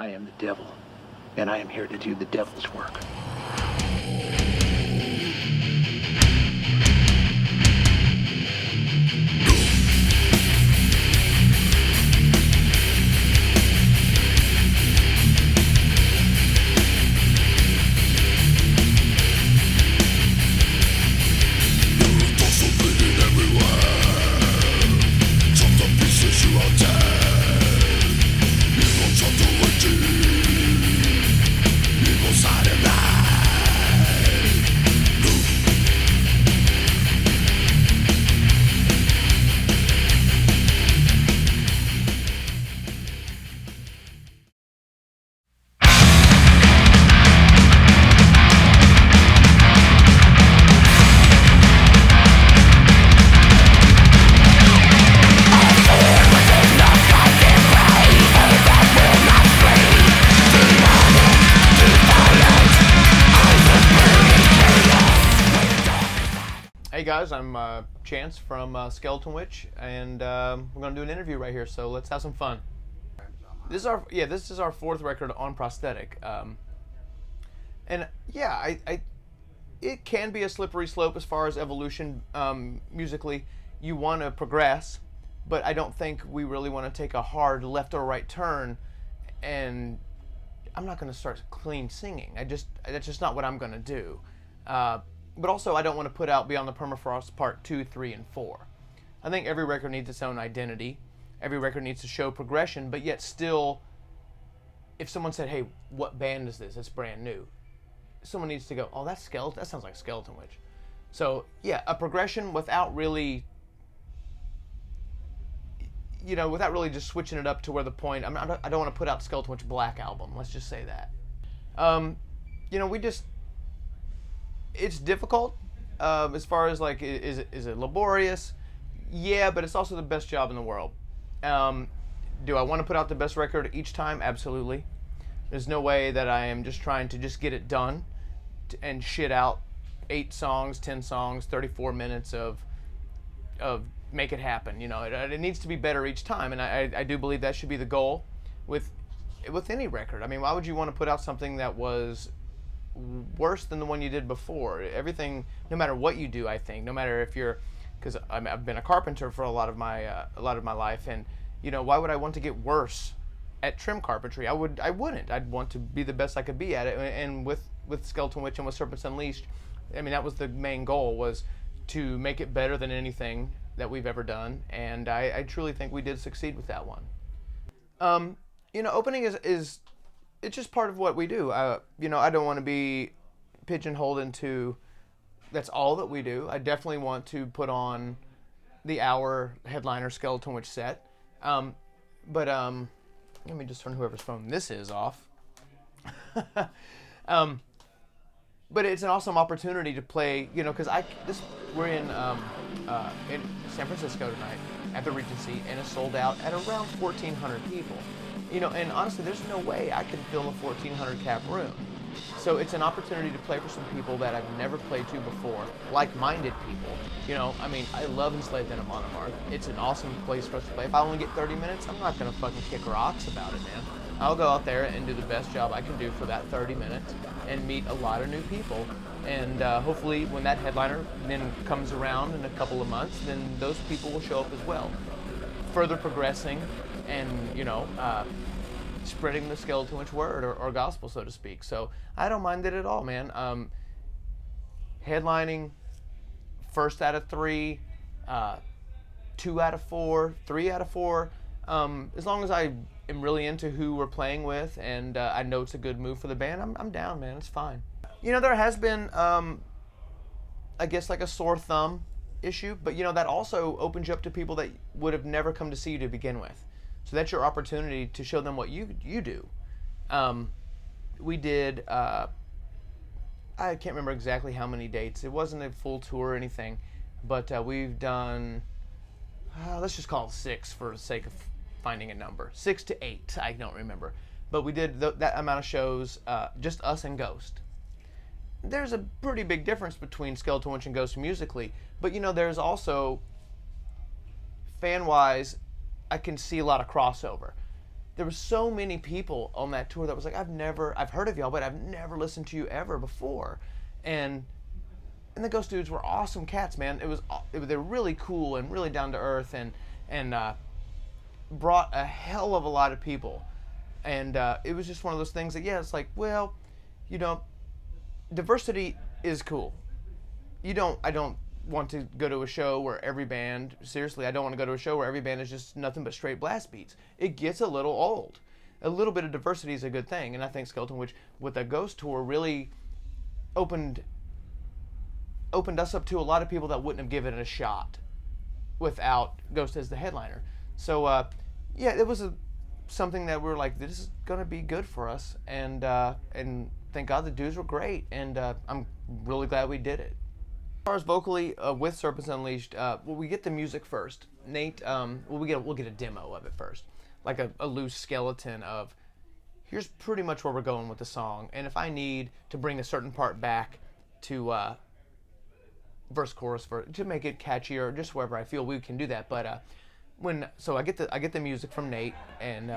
I am the devil, and I am here to do the devil's work. Hey guys, I'm Chance from Skeltonwitch, and we're gonna do an interview right here. So let's have some fun. This is our fourth record on prosthetic, and yeah, it can be a slippery slope as far as evolution musically. You want to progress, but I don't think we really want to take a hard left or right turn. And I'm not gonna start clean singing. That's just not what I'm gonna do. But also, I don't want to put out Beyond the Permafrost Part 2, 3, and 4. I think every record needs its own identity. Every record needs to show progression, but yet still, if someone said, hey, what band is this? It's brand new. Someone needs to go, oh, that's Skelton. That sounds like Skeltonwitch. So, yeah, a progression without really, without really just switching it up to where the point, I don't want to put out Skeltonwitch Black Album. Let's just say that. It's difficult as far as like, is it laborious? Yeah, but it's also the best job in the world. Do I want to put out the best record each time? Absolutely. There's no way that I am just trying to just get it done and shit out 8 songs, 10 songs, 34 minutes of make it happen. It needs to be better each time, and I do believe that should be the goal with any record. I mean, why would you want to put out something that was worse than the one you did before? Everything, no matter what you do, I think, no matter if you're, because I've been a carpenter for a lot of my life, and why would I want to get worse at trim carpentry? I wouldn't. I'd want to be the best I could be at it. And with Skeltonwitch and with Serpents Unleashed, I mean, that was the main goal, was to make it better than anything that we've ever done, and I truly think we did succeed with that one. Opening is it's just part of what we do. I don't want to be pigeonholed into that's all that we do. I definitely want to put on the hour headliner Skeltonwitch set. But let me just turn whoever's phone this is off. But it's an awesome opportunity to play, because we're in San Francisco tonight at the Regency, and it's sold out at around 1,400 people. And honestly, there's no way I can fill a 1,400 cap room. So it's an opportunity to play for some people that I've never played to before, like-minded people. I love Enslaved in a Monomark. It's an awesome place for us to play. If I only get 30 minutes, I'm not gonna fucking kick rocks about it, man. I'll go out there and do the best job I can do for that 30 minutes and meet a lot of new people. And hopefully when that headliner then comes around in a couple of months, then those people will show up as well. Further progressing and, spreading the Skeltonwitch word or gospel, so to speak. So I don't mind it at all, man. Headlining first out of 3, 2 out of 4, 3 out of 4. As long as I am really into who we're playing with and I know it's a good move for the band, I'm down, man. It's fine. There has been, I guess, like a sore thumb issue, but that also opens you up to people that would have never come to see you to begin with. So that's your opportunity to show them what you do. We did, I can't remember exactly how many dates. It wasn't a full tour or anything, but we've done, let's just call it 6 for the sake of finding a number. 6 to 8, I don't remember. But we did that amount of shows, just us and Ghost. There's a pretty big difference between Skeltonwitch and Ghost musically, but there's also, fan-wise, I can see a lot of crossover. there were so many people on that tour that was like, I've heard of y'all, but I've never listened to you ever before. And the Ghost Dudes were awesome cats, man. They were really cool and really down to earth, and brought a hell of a lot of people. And it was just one of those things that, yeah, it's like, well, diversity is cool. I don't want to go to a show where every band, seriously, I don't want to go to a show where every band is just nothing but straight blast beats. It gets a little old. A little bit of diversity is a good thing, and I think Skeltonwitch, with the Ghost tour, really opened us up to a lot of people that wouldn't have given it a shot without Ghost as the headliner. So, yeah, it was something that we were like, this is going to be good for us, and thank God the dudes were great, and I'm really glad we did it. As far as vocally, with Serpents Unleashed, we get the music first. Nate, we'll get a demo of it first, like a loose skeleton of, here's pretty much where we're going with the song, and if I need to bring a certain part back to verse chorus to make it catchier, just wherever I feel we can do that. But I get the music from Nate, and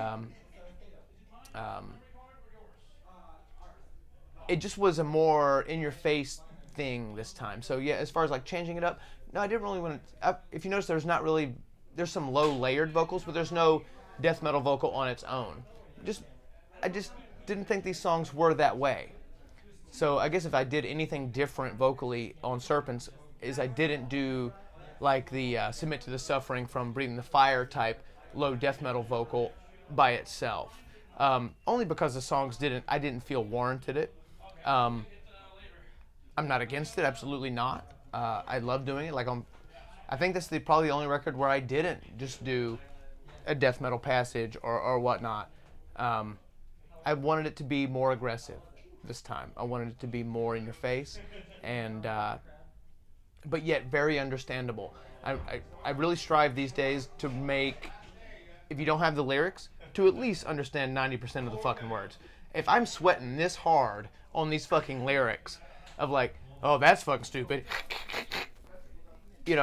it just was a more in your face thing this time. So yeah, as far as like changing it up, no, I didn't really want to. If you notice, there's some low layered vocals, but there's no death metal vocal on its own. I just didn't think these songs were that way. So I guess if I did anything different vocally on Serpents, is I didn't do like the Submit to the Suffering from Breathing the Fire type low death metal vocal by itself. Only because the songs I didn't feel warranted it. I'm not against it, absolutely not. I love doing it. I think this is probably the only record where I didn't just do a death metal passage or whatnot. I wanted it to be more aggressive this time. I wanted it to be more in your face, and but yet very understandable. I really strive these days to make, if you don't have the lyrics, to at least understand 90% of the fucking words. If I'm sweating this hard on these fucking lyrics of like, oh, that's fucking stupid, you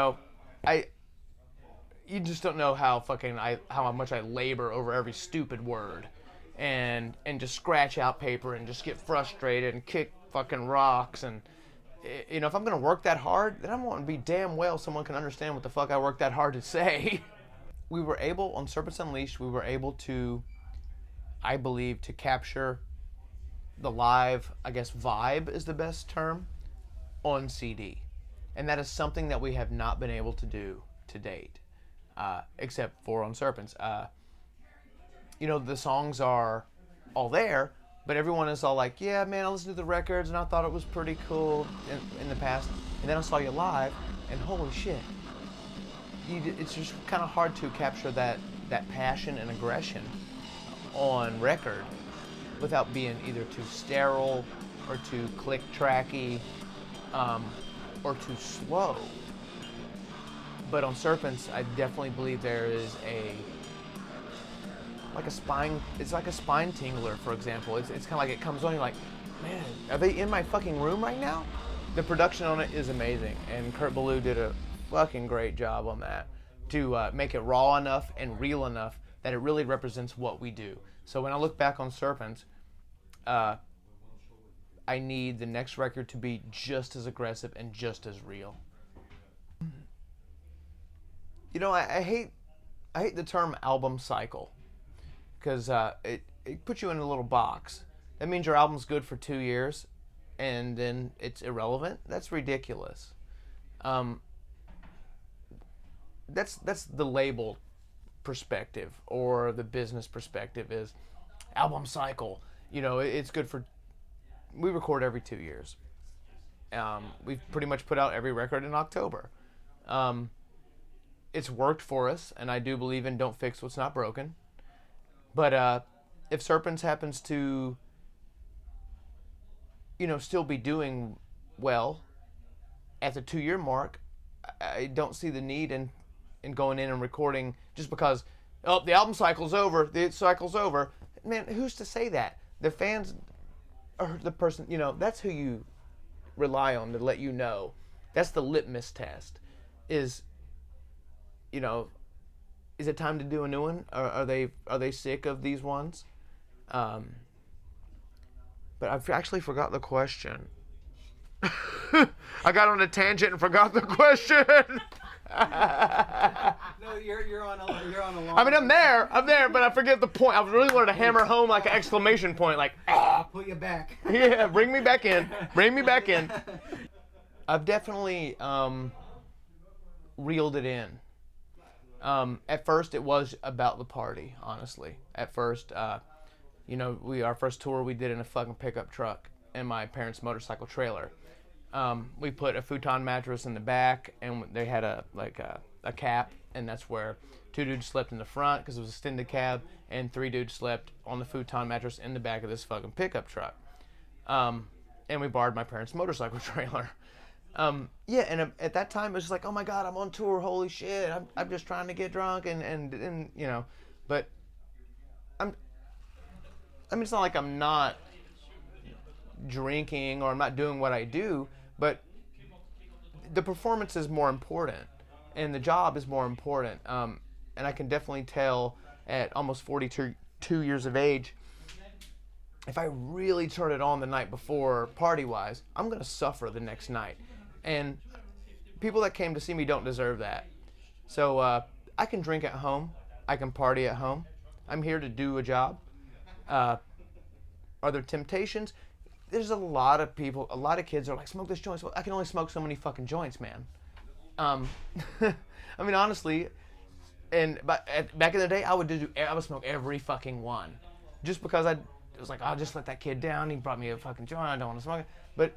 just don't know how much I labor over every stupid word, and just scratch out paper and just get frustrated and kick fucking rocks. And if I'm gonna work that hard, then I want to be damn well someone can understand what the fuck I worked that hard to say. We were able, on Serpents Unleashed, to, I believe, to capture the live, I guess vibe is the best term, on CD. And that is something that we have not been able to do to date, except for on Serpents. The songs are all there, but everyone is all like, yeah, man, I listened to the records and I thought it was pretty cool in the past. And then I saw you live, and holy shit. It's just kind of hard to capture that passion and aggression on record without being either too sterile or too click-tracky or too slow. But on Serpents, I definitely believe there is it's like a spine tingler, for example. It's kind of like it comes on, you're like, man, are they in my fucking room right now? The production on it is amazing, and Kurt Ballou did a fucking great job on that to make it raw enough and real enough that it really represents what we do. So when I look back on Serpents, I need the next record to be just as aggressive and just as real. I hate the term album cycle, because it puts you in a little box. That means your album's good for 2 years and then it's irrelevant. That's ridiculous. That's the label perspective, or the business perspective is album cycle. It's good for, we record every 2 years. We've pretty much put out every record in October. It's worked for us, and I do believe in don't fix what's not broken. But if Serpents happens to, still be doing well at the 2 year mark, I don't see the need in going in and recording just because, oh, the album cycle's over, Man, who's to say that? The fans are the person, that's who you rely on to let you know. That's the litmus test, is, is it time to do a new one? Are they sick of these ones? But I've actually forgot the question. I got on a tangent and forgot the question. No, you're on a long. I mean, I'm there, but I forget the point. I really wanted to hammer home like an exclamation point, like. I'll put you back. Yeah, bring me back in. Bring me back in. I've definitely reeled it in. At first, it was about the party. Honestly, at first, our first tour we did in a fucking pickup truck and my parents' motorcycle trailer. We put a futon mattress in the back, and they had a cap, and that's where 2 dudes slept in the front because it was a extended cab, and 3 dudes slept on the futon mattress in the back of this fucking pickup truck. And we borrowed my parents' motorcycle trailer. And at that time it was just like, oh my god, I'm on tour, holy shit, I'm just trying to get drunk and but it's not like I'm not drinking or I'm not doing what I do, but the performance is more important and the job is more important. And I can definitely tell at almost 42 years of age, if I really turn it on the night before party-wise, I'm going to suffer the next night. And people that came to see me don't deserve that. So I can drink at home. I can party at home. I'm here to do a job. Are there temptations? There's a lot of people, a lot of kids are like, smoke this joint. Well, I can only smoke so many fucking joints, man. I mean, honestly, back in the day, I would smoke every fucking one. Just because it was like, I'll just let that kid down. He brought me a fucking joint. I don't want to smoke it. But,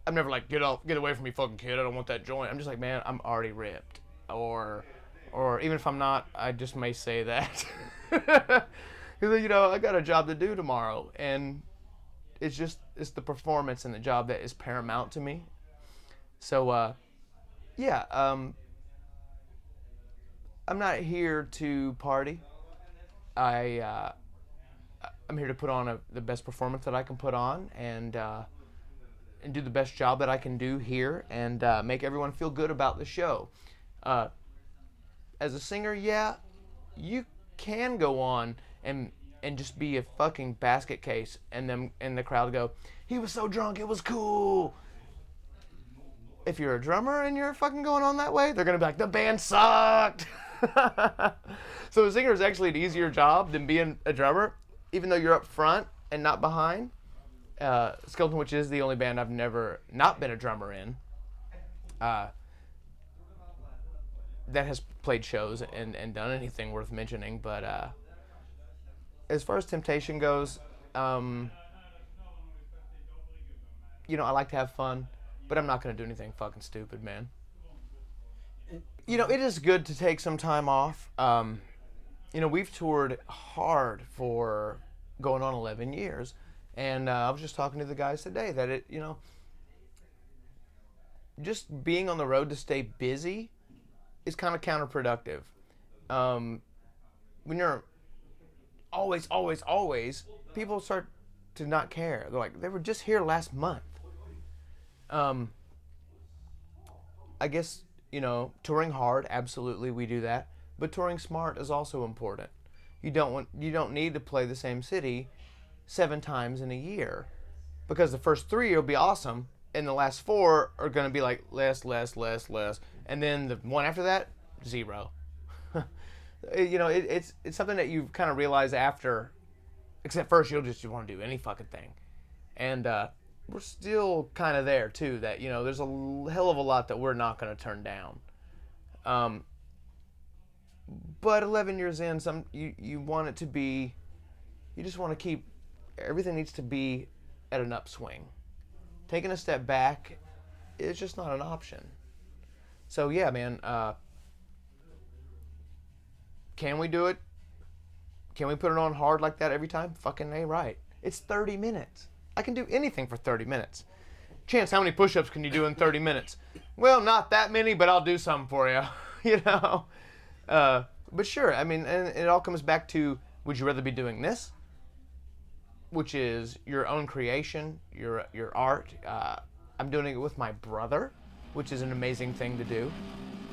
I'm never like, get away from me, fucking kid. I don't want that joint. I'm just like, man, I'm already ripped. Or even if I'm not, I just may say that. I got a job to do tomorrow. And it's the performance and the job that is paramount to me. So, I'm not here to party. I'm here to put on the best performance that I can put on and do the best job that I can do here and make everyone feel good about the show. As a singer, you can go on and just be a fucking basket case and the crowd go, he was so drunk, it was cool. If you're a drummer and you're fucking going on that way, they're going to be like, the band sucked. So a singer is actually an easier job than being a drummer, even though you're up front and not behind. Skeltonwitch is the only band I've never not been a drummer in that has played shows and done anything worth mentioning. But as far as temptation goes, I like to have fun, but I'm not going to do anything fucking stupid, man. It is good to take some time off. We've toured hard for going on 11 years. And I was just talking to the guys today that just being on the road to stay busy is kind of counterproductive. When you're always, people start to not care. They're like, they were just here last month. I guess, touring hard, absolutely we do that. But touring smart is also important. You don't need to play the same city 7 times in a year, because the first 3 will be awesome and the last 4 are going to be like less, and then the one after that, 0. It's something that you kind of realize after, except first you want to do any fucking thing, and we're still kind of there too, that there's a hell of a lot that we're not going to turn down, but 11 years in, you want it to be, you just want to keep, everything needs to be at an upswing. Taking a step back is just not an option. So yeah, man, can we do it? Can we put it on hard like that every time? Fucking A, right. It's 30 minutes. I can do anything for 30 minutes. Chance, how many push-ups can you do in 30 minutes? Well, not that many, but I'll do some for you. But sure, I mean, and it all comes back to, would you rather be doing this, which is your own creation, your art. I'm doing it with my brother, which is an amazing thing to do.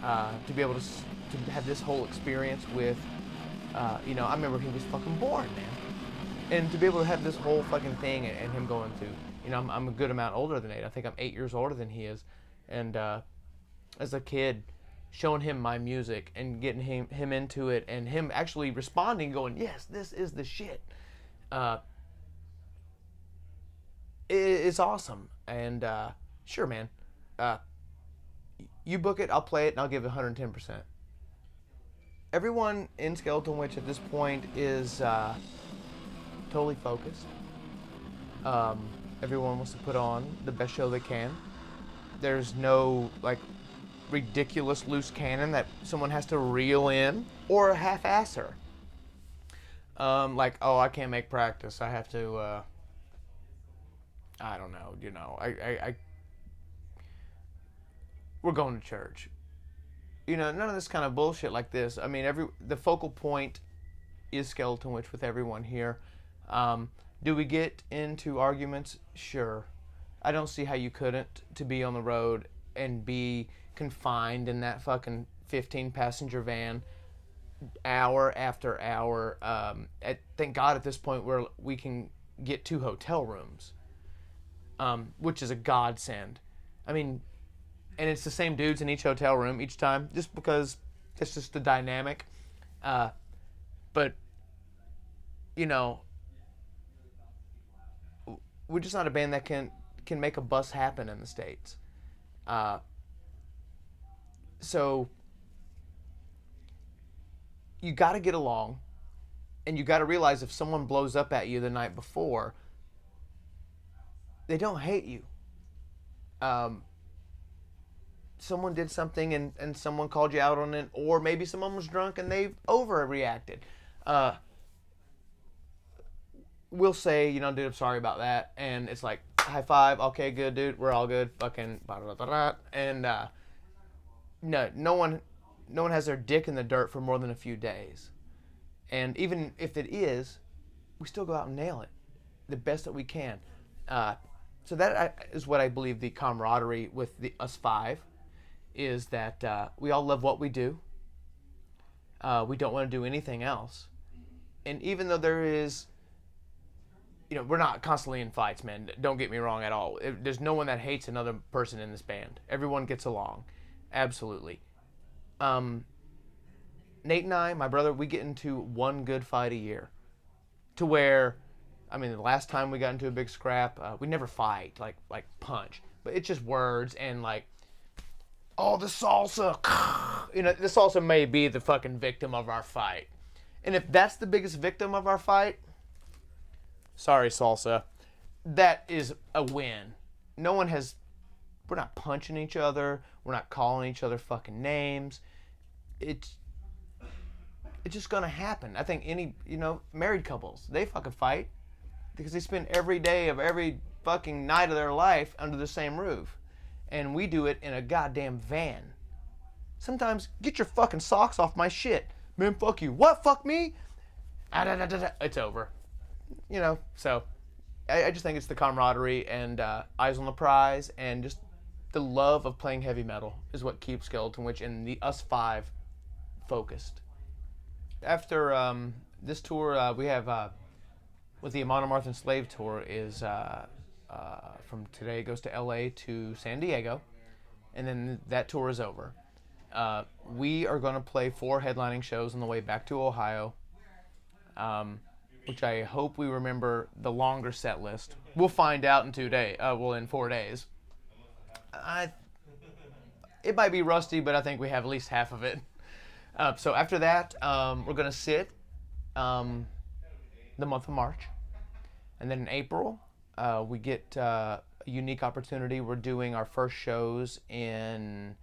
To be able to to have this whole experience with, you know, I remember he was fucking born, man. And to be able to have this whole fucking thing and him going to, you know, I'm a good amount older than Nate. I think I'm 8 years older than he is. And as a kid, showing him my music and getting him into it and him actually responding, going, yes, this is the shit. It's awesome. And sure, man. You book it, I'll play it, and I'll give it 110%. Everyone in Skeltonwitch at this point is totally focused. Everyone wants to put on the best show they can. There's no like ridiculous loose cannon that someone has to reel in or half-ass her. Like, oh, I can't make practice. I have to. I don't know. You know, we're going to church. You know, none of this kind of bullshit like this. I mean, the focal point is Skeltonwitch with everyone here. Do we get into arguments? Sure. I don't see how you couldn't, to be on the road and be confined in that fucking 15-passenger van hour after hour. Thank God at this point where we can get 2 hotel rooms, which is a godsend. I mean, and it's the same dudes in each hotel room each time, just because it's just the dynamic. But, you know, we're just not a band that can make a bus happen in the States. So you got to get along, and you got to realize if someone blows up at you the night before, they don't hate you. Someone did something and someone called you out on it, or maybe someone was drunk and they overreacted. We'll say, you know, dude, I'm sorry about that, and it's like, high five, okay, good, dude, we're all good, fucking, and no one has their dick in the dirt for more than a few days, and even if it is, we still go out and nail it the best that we can. So that is what I believe the camaraderie with us 5 is, that we all love what we do. We don't want to do anything else, and even though there is, you know, we're not constantly in fights, man. Don't get me wrong at all. There's no one that hates another person in this band. Everyone gets along. Absolutely. Nate and I, my brother, we get into one good fight a year. To where, I mean, the last time we got into a big scrap, we never fight, like punch. But it's just words and like, oh, the salsa. You know, the salsa may be the fucking victim of our fight. And if that's the biggest victim of our fight, sorry, salsa, that is a win. We're not punching each other. We're not calling each other fucking names. It's just gonna happen. I think any, you know, married couples, they fucking fight because they spend every day of every fucking night of their life under the same roof. And we do it in a goddamn van. Sometimes, get your fucking socks off my shit. Man, fuck you. What? Fuck me? It's over. You know, so I just think it's the camaraderie and eyes on the prize and just the love of playing heavy metal is what keeps Skeltonwitch and us 5 focused. After this tour, we have with the Amon Amarth and Slave tour is from today it goes to LA to San Diego, and then that tour is over. We are going to play 4 headlining shows on the way back to Ohio. Which I hope we remember the longer set list. We'll find out in 4 days. It might be rusty, but I think we have at least half of it. So after that, we're going to sit the month of March. And then in April, we get a unique opportunity. We're doing our first shows in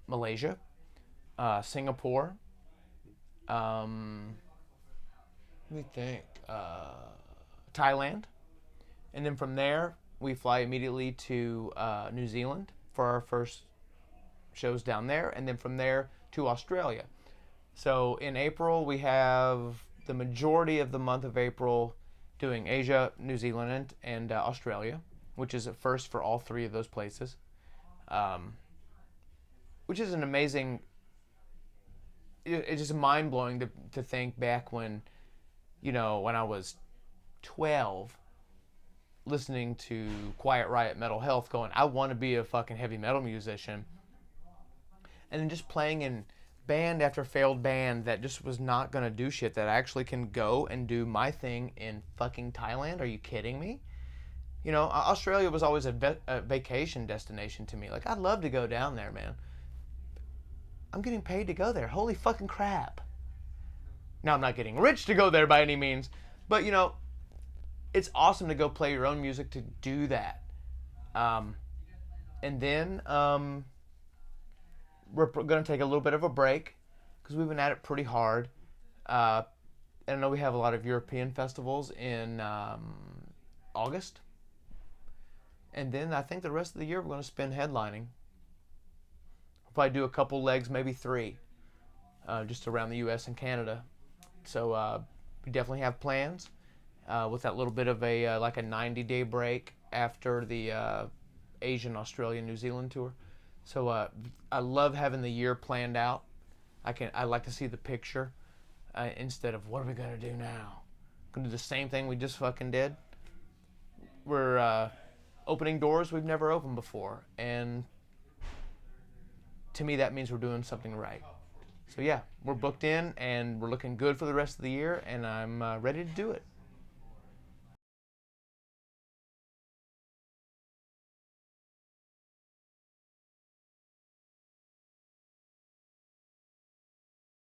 Malaysia, Singapore, let me think, Thailand. And then from there, we fly immediately to New Zealand for our first shows down there. And then from there to Australia. So in April, we have the majority of the month of April doing Asia, New Zealand, and Australia, which is a first for all 3 of those places. Which is an amazing it's just mind blowing to think back when, you know, when I was 12, listening to Quiet Riot Metal Health, going, I want to be a fucking heavy metal musician, and then just playing in band after failed band that just was not gonna do shit, that I actually can go and do my thing in fucking Thailand. Are you kidding me? You know, Australia was always a vacation destination to me. Like, I'd love to go down there, man. I'm getting paid to go there. Holy fucking crap. Now, I'm not getting rich to go there by any means, but, you know, it's awesome to go play your own music, to do that. And then we're going to take a little bit of a break because we've been at it pretty hard. And I know we have a lot of European festivals in August. And then I think the rest of the year we're going to spend headlining. We'll probably do a couple legs, maybe 3, just around the U.S. and Canada. So we definitely have plans with that little bit of a like a 90-day break after the Asian, Australia, New Zealand tour. So I love having the year planned out. I like to see the picture instead of what are we gonna do now? Gonna do the same thing we just fucking did. We're opening doors we've never opened before, and to me that means we're doing something right. So yeah, we're booked in and we're looking good for the rest of the year, and I'm ready to do it.